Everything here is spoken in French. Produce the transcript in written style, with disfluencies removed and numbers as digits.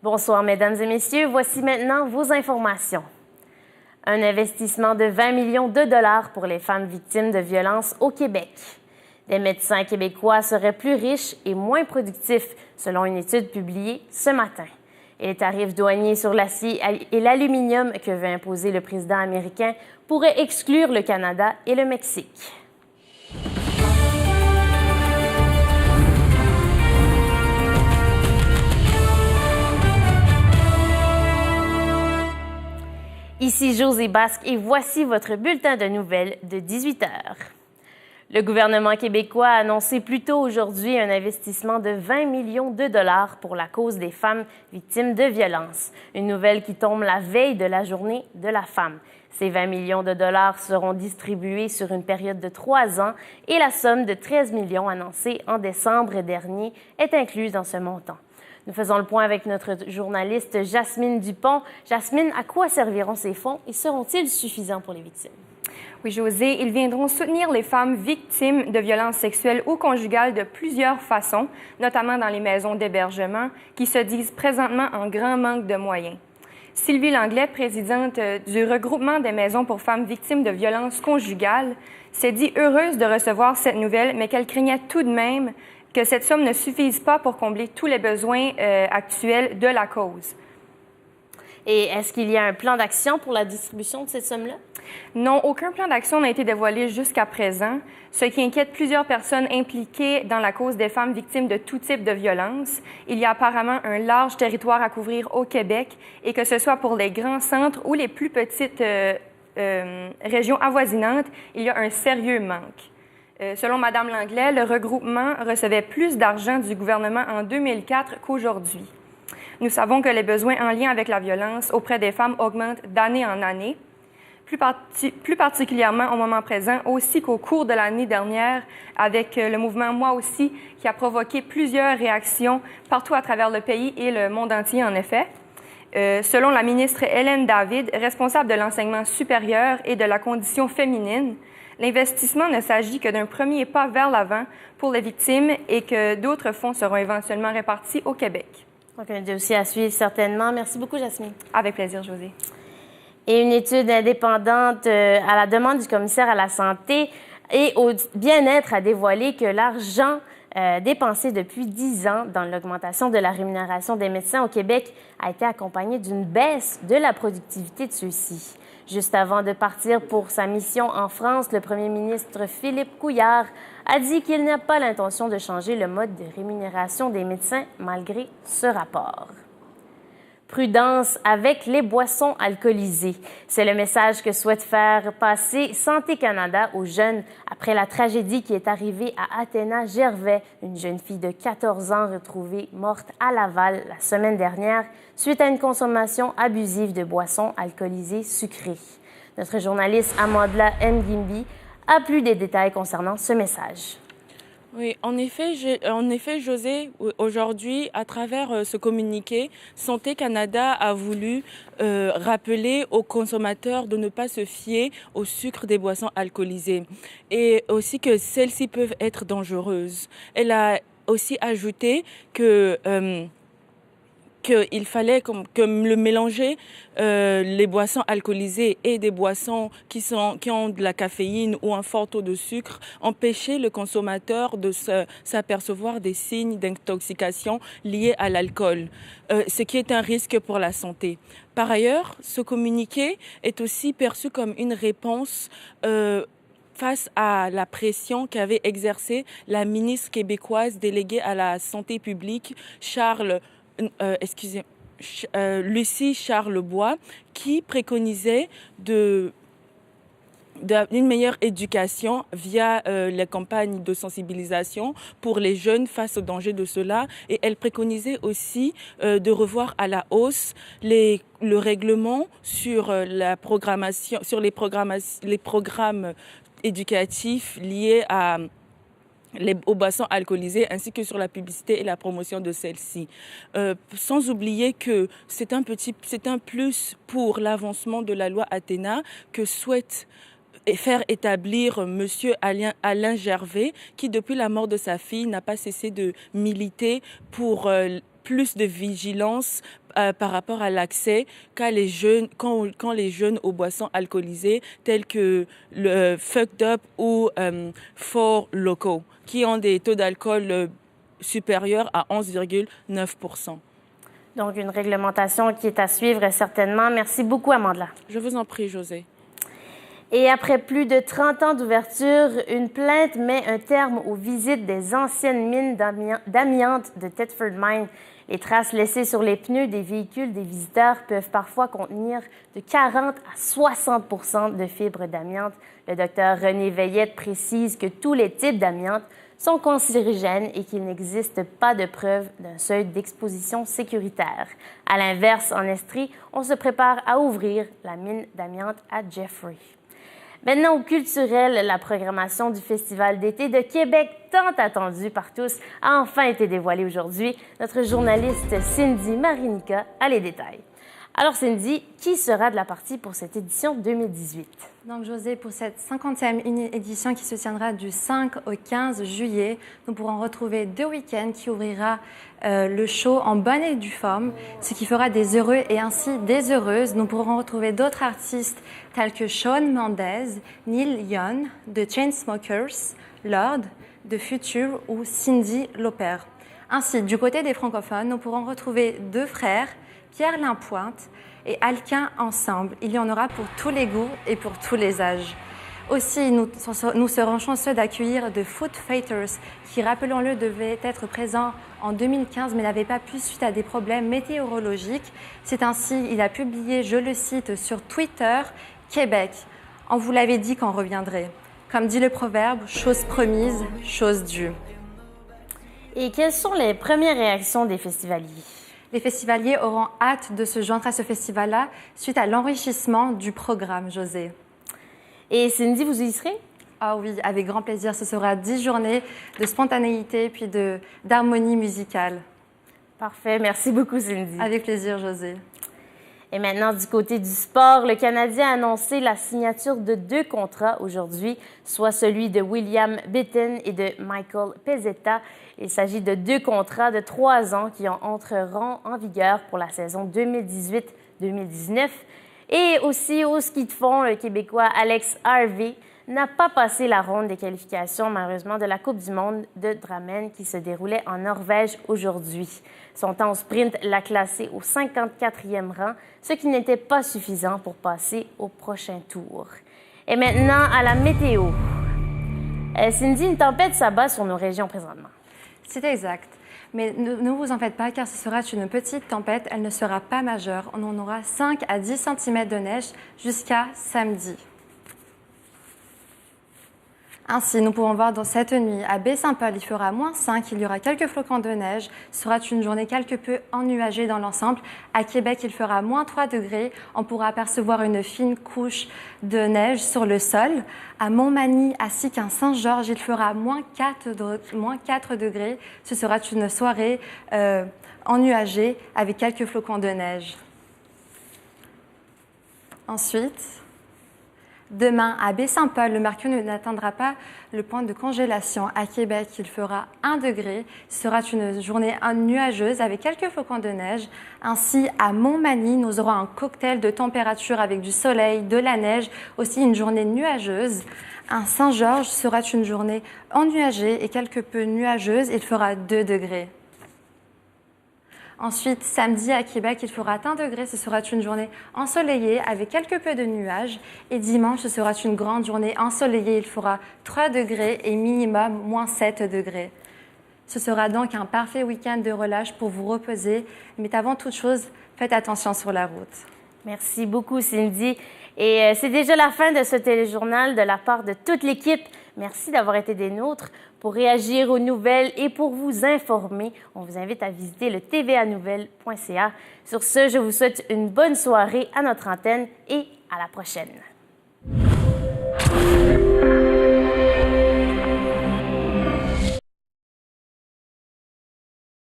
Bonsoir, mesdames et messieurs. Voici maintenant vos informations. Un investissement de 20 millions de dollars pour les femmes victimes de violences au Québec. Les médecins québécois seraient plus riches et moins productifs, selon une étude publiée ce matin. Et les tarifs douaniers sur l'acier et l'aluminium que veut imposer le président américain pourraient exclure le Canada et le Mexique. Ici José Basque et voici votre bulletin de nouvelles de 18 heures. Le gouvernement québécois a annoncé plus tôt aujourd'hui un investissement de 20 millions de dollars pour la cause des femmes victimes de violences. Une nouvelle qui tombe la veille de la journée de la femme. Ces 20 millions de dollars seront distribués sur une période de 3 ans et la somme de 13 millions annoncée en décembre dernier est incluse dans ce montant. Nous faisons le point avec notre journaliste Jasmine Dupont. Jasmine, à quoi serviront ces fonds et seront-ils suffisants pour les victimes? Oui, José, ils viendront soutenir les femmes victimes de violences sexuelles ou conjugales de plusieurs façons, notamment dans les maisons d'hébergement, qui se disent présentement en grand manque de moyens. Sylvie Langlais, présidente du regroupement des maisons pour femmes victimes de violences conjugales, s'est dit heureuse de recevoir cette nouvelle, mais qu'elle craignait tout de même que cette somme ne suffise pas pour combler tous les besoins actuels de la cause. Et est-ce qu'il y a un plan d'action pour la distribution de cette somme-là? Non, aucun plan d'action n'a été dévoilé jusqu'à présent, ce qui inquiète plusieurs personnes impliquées dans la cause des femmes victimes de tout type de violence. Il y a apparemment un large territoire à couvrir au Québec et que ce soit pour les grands centres ou les plus petites régions avoisinantes, il y a un sérieux manque. Selon Mme Langlais, le regroupement recevait plus d'argent du gouvernement en 2004 qu'aujourd'hui. Nous savons que les besoins en lien avec la violence auprès des femmes augmentent d'année en année, plus particulièrement au moment présent, aussi qu'au cours de l'année dernière, avec le mouvement Moi aussi, qui a provoqué plusieurs réactions partout à travers le pays et le monde entier, en effet. Selon la ministre Hélène David, responsable de l'enseignement supérieur et de la condition féminine, l'investissement ne s'agit que d'un premier pas vers l'avant pour les victimes et que d'autres fonds seront éventuellement répartis au Québec. Donc, un dossier à suivre certainement. Merci beaucoup, Jasmine. Avec plaisir, José. Et une étude indépendante à la demande du commissaire à la santé et au bien-être a dévoilé que l'argent dépensé depuis 10 ans dans l'augmentation de la rémunération des médecins au Québec a été accompagné d'une baisse de la productivité de ceux-ci. Juste avant de partir pour sa mission en France, le premier ministre Philippe Couillard a dit qu'il n'a pas l'intention de changer le mode de rémunération des médecins malgré ce rapport. Prudence avec les boissons alcoolisées. C'est le message que souhaite faire passer Santé Canada aux jeunes après la tragédie qui est arrivée à Athéna Gervais, une jeune fille de 14 ans retrouvée morte à Laval la semaine dernière suite à une consommation abusive de boissons alcoolisées sucrées. Notre journaliste Amandla Ngimbi a plus de détails concernant ce message. Oui, en effet, José, aujourd'hui, à travers ce communiqué, Santé Canada a voulu rappeler aux consommateurs de ne pas se fier au sucre des boissons alcoolisées et aussi que celles-ci peuvent être dangereuses. Elle a aussi ajouté qu'il fallait que le mélanger les boissons alcoolisées et des boissons qui ont de la caféine ou un fort taux de sucre, empêcher le consommateur de s'apercevoir des signes d'intoxication liés à l'alcool, ce qui est un risque pour la santé. Par ailleurs, ce communiqué est aussi perçu comme une réponse face à la pression qu'avait exercée la ministre québécoise déléguée à la santé publique, Lucie Charlebois, qui préconisait une meilleure éducation via les campagnes de sensibilisation pour les jeunes face aux dangers de cela. Et elle préconisait aussi de revoir à la hausse le règlement sur la programmation, sur les programmes éducatifs liés aux boissons alcoolisées ainsi que sur la publicité et la promotion de celles-ci. Sans oublier que c'est un plus pour l'avancement de la loi Athéna que souhaite faire établir M. Alain Gervais, qui depuis la mort de sa fille n'a pas cessé de militer pour plus de vigilance par rapport à l'accès quand les jeunes aux boissons alcoolisées telles que le Fucked Up ou Four Loko, qui ont des taux d'alcool supérieurs à 11,9%. Donc, une réglementation qui est à suivre certainement. Merci beaucoup, Amandla. Je vous en prie, José. Et après plus de 30 ans d'ouverture, une plainte met un terme aux visites des anciennes mines d'amiante de Thetford Mine. Les traces laissées sur les pneus des véhicules des visiteurs peuvent parfois contenir de 40 à 60 % de fibres d'amiante. Le docteur René Veillette précise que tous les types d'amiante sont cancérigènes et qu'il n'existe pas de preuve d'un seuil d'exposition sécuritaire. À l'inverse, en Estrie, on se prépare à ouvrir la mine d'amiante à Jeffrey. Maintenant, au culturel, la programmation du Festival d'été de Québec, tant attendue par tous, a enfin été dévoilée aujourd'hui. Notre journaliste Cindy Marinica a les détails. Alors Cindy, qui sera de la partie pour cette édition 2018? Donc José, pour cette 50e édition qui se tiendra du 5 au 15 juillet, nous pourrons retrouver deux week-ends qui ouvrira le show en bonne et due forme, ce qui fera des heureux et ainsi des heureuses. Nous pourrons retrouver d'autres artistes tels que Shawn Mendes, Neil Young, The Chainsmokers, Lord, The Future ou Cyndi Lauper. Ainsi, du côté des francophones, nous pourrons retrouver deux frères, Pierre Lapointe et Alquin ensemble. Il y en aura pour tous les goûts et pour tous les âges. Aussi, nous serons chanceux d'accueillir The Foot Fighters, qui, rappelons-le, devait être présent en 2015, mais n'avait pas pu suite à des problèmes météorologiques. C'est ainsi, il a publié, je le cite, sur Twitter, « Québec, on vous l'avait dit qu'on reviendrait. Comme dit le proverbe, chose promise, chose due. » Et quelles sont les premières réactions des festivaliers? Les festivaliers auront hâte de se joindre à ce festival-là suite à l'enrichissement du programme, José. Et Cindy, vous y serez? Ah oui, avec grand plaisir. Ce sera 10 journées de spontanéité puis d'harmonie musicale. Parfait. Merci beaucoup, Cindy. Avec plaisir, José. Et maintenant, du côté du sport, le Canadien a annoncé la signature de 2 contrats aujourd'hui, soit celui de William Bitton et de Michael Pezzetta. Il s'agit de 2 contrats de 3 ans qui entreront en vigueur pour la saison 2018-2019. Et aussi au ski de fond, le Québécois Alex Harvey n'a pas passé la ronde des qualifications, malheureusement, de la Coupe du monde de Drammen qui se déroulait en Norvège aujourd'hui. Son temps au sprint l'a classé au 54e rang, ce qui n'était pas suffisant pour passer au prochain tour. Et maintenant, à la météo. Cindy, une tempête s'abat sur nos régions présentement. C'est exact. Mais ne vous en faites pas, car ce sera une petite tempête. Elle ne sera pas majeure. On en aura 5 à 10 cm de neige jusqu'à samedi. Ainsi, nous pourrons voir dans cette nuit, à Baie-Saint-Paul, il fera -5, il y aura quelques flocons de neige. Ce sera une journée quelque peu ennuagée dans l'ensemble. À Québec, il fera -3 degrés. On pourra apercevoir une fine couche de neige sur le sol. À Montmagny, ainsi qu'à Saint-Georges, il fera -4 degrés. Ce sera une soirée ennuagée avec quelques flocons de neige. Ensuite, demain, à Baie-Saint-Paul, le mercure n'atteindra pas le point de congélation. À Québec, il fera 1 degré. Ce sera une journée nuageuse avec quelques flocons de neige. Ainsi, à Montmagny, nous aurons un cocktail de température avec du soleil, de la neige, aussi une journée nuageuse. À Saint-Georges, sera une journée ennuagée et quelque peu nuageuse. Il fera 2 degrés. Ensuite, samedi à Québec, il fera 1 degré. Ce sera une journée ensoleillée avec quelque peu de nuages. Et dimanche, ce sera une grande journée ensoleillée. Il fera 3 degrés et minimum -7 degrés. Ce sera donc un parfait week-end de relâche pour vous reposer. Mais avant toute chose, faites attention sur la route. Merci beaucoup, Cindy. Et c'est déjà la fin de ce téléjournal de la part de toute l'équipe. Merci d'avoir été des nôtres. Pour réagir aux nouvelles et pour vous informer, on vous invite à visiter le tvanouvelles.ca. Sur ce, je vous souhaite une bonne soirée à notre antenne et à la prochaine.